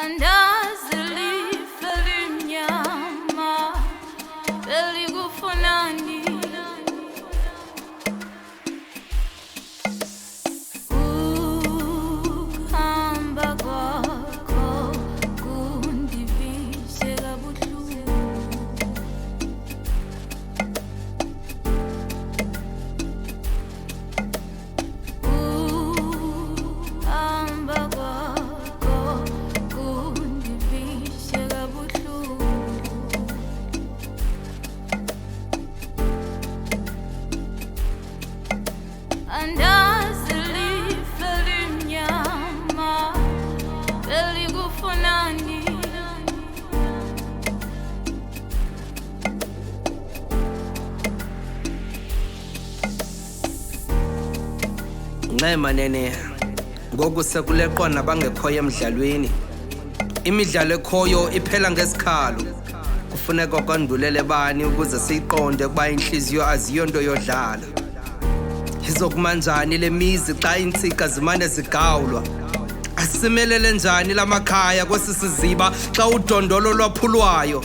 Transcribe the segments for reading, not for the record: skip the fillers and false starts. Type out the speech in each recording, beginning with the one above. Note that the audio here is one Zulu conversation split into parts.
Andazi lifa limnyama belikufunani ukuhamba kwakho kundivise kabuhlungu ukuhamba kwakho kundivise kabuhlungu Andazi lifa limnyama belikufunani Ncema nene ngoku sekuleqwa nabangekhoyo emidlalweni. Imidlalo ekhoyo iphela ngesikhalo. Kufuneka kwandulele bani ukuze siyiqonde ukuba inhliziyo aziyonto yodlala. Izokumanjani le mizi xa intsika zimane zigawulwa? Asimelele njani lamakhaya kwesisiziba xa udondolo lwaphulwayo?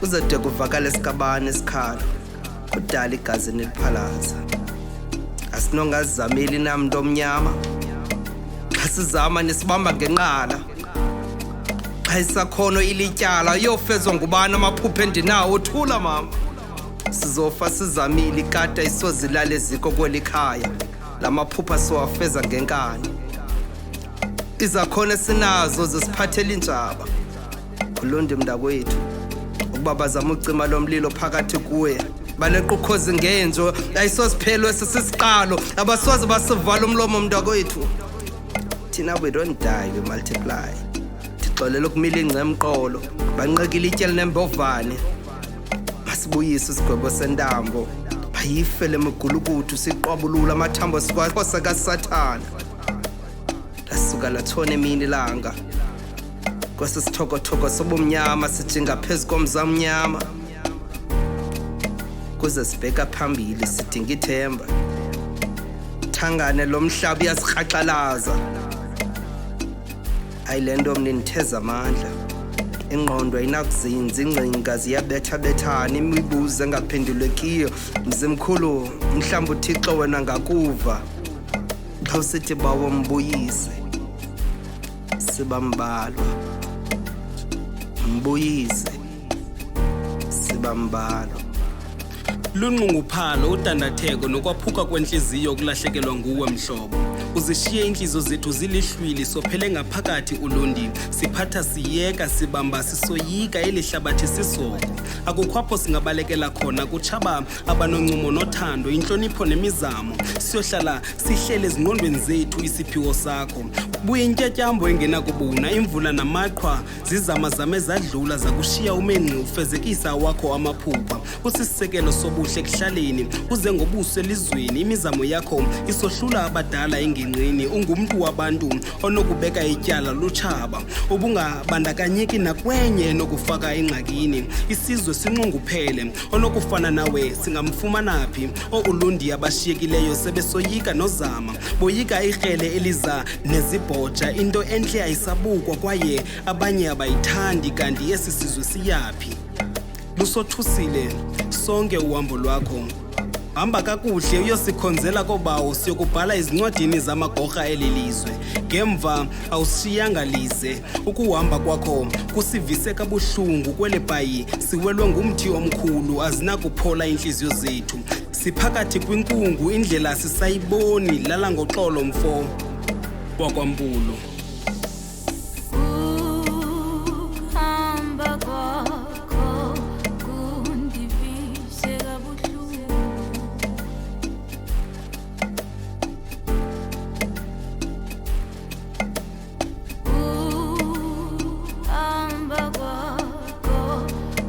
Uzode kuvakala esikabani isikhalo kudala igazi neliphalaza. Asinongazizameli namntu omnyama xa sizama nesibamba ngenqala. Xa isakhono ilityala yofezwa ngubani amaphupha endinawo? Thula mama, sizofa sizamile ikata isozilala eziko kweli khaya. La maphupha siwafeza ngenkani. Izakhono esinazo zisiphathela intshaba. Khulunde mntakwethu ukuba bazama ucima lo mlilo phakathi kuwe. Baleqa ukhozi ngenjo ayisosiphelo esisiqalo. Abasoze basivala umlomo mntakwethu. Thina we don't die, we multiply. Ndixolela ukumila ingcemqolo banqekile ityeli nembovane. Masibuyise isigwebo sentambo bayifele emgulukuthu siqwabulula amathambo sikwakhosa kaSathana. Lasuka lathona emini ilanga kwesisithokotoko sobumnyama sijinga phezu komzamnyama. Kuze sibheka phambili sidinga ithemba. Thangane lo mhlaba uyasirhaxalaza. Ayilento mni nitheza amandla. Ingqondo ayinakuzinza, ingcinga ziyabetha-bethana, imibuzo engaphendulekiyo. Mzimkhulu, mhlawumbe uThixo wena ngakuva. Xa usithi bawo mbuyise, sibambalwa. Mbuyise, sibambalwa. Lunqunguphalo, udandatheko nokwaphuka kwenhliziyo kulahlekelwa nguwe mhlobo. Uzishiye inhliziyo zethu zilihlwili sophele ngaphakathi ulundi. Siphatha siyeka sibamba sisoyika elihlabathi sisoko. Akukhwapho singabalekela khona kutshaba abanoncumo nothando, inhlonipho nemizamo. Siyohlala sihlele ezingqondweni zethu isiphiwo sakho. Buye intyatyambo engena kubuna, imvula namaqhwa zizamazame zadlula zakushiya umenqi ufezekisa wakho amaphupha. Usisisekelo sobuhle kuhlaleni, uze ngobuso elizweni. Imizamo yakho isohlula abadala engingqini. Ungumntu wabantu onokubeka ityala lutshaba. Ubungabandakanyeki nakwenye enokufaka engxakini. Isizwe sinxunguphele, onokufana nawe singamfumana phi? Oulundi abashiyekileyo sebesoyika nozama. Boyika ikrele eliza nezibhoja. Into entle ayisabukwa kwaye abanye abayithandi, kanti esi sizwe siyaphi? Lusothusile sonke uhambo lwakho. Hamba kakuhle uyosikhonzela kobawo, siyokubhala izincwadini zamagorha elilizwe. Ngemva awusishiyanga lize. Ukuhamba kwakho kusivise kabuhlungu kwele bhayi. Siwelwe ngumthi omkhulu, azinakuphola inhliziyo zethu. Siphakathi kwinkungu, indlela sisayiboni. Lala ngoxolo mfo wakwaMpulu. ukuhamba kwakho kundivise kabuhlungu ukuhamba kwakho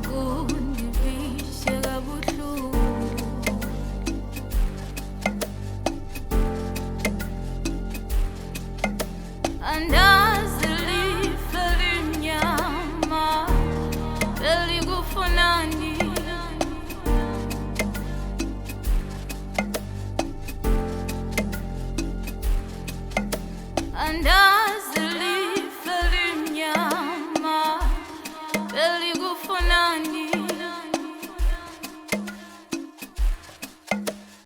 kundivise kabuhlungu Andazi lifa limnyama belikufunani Andazi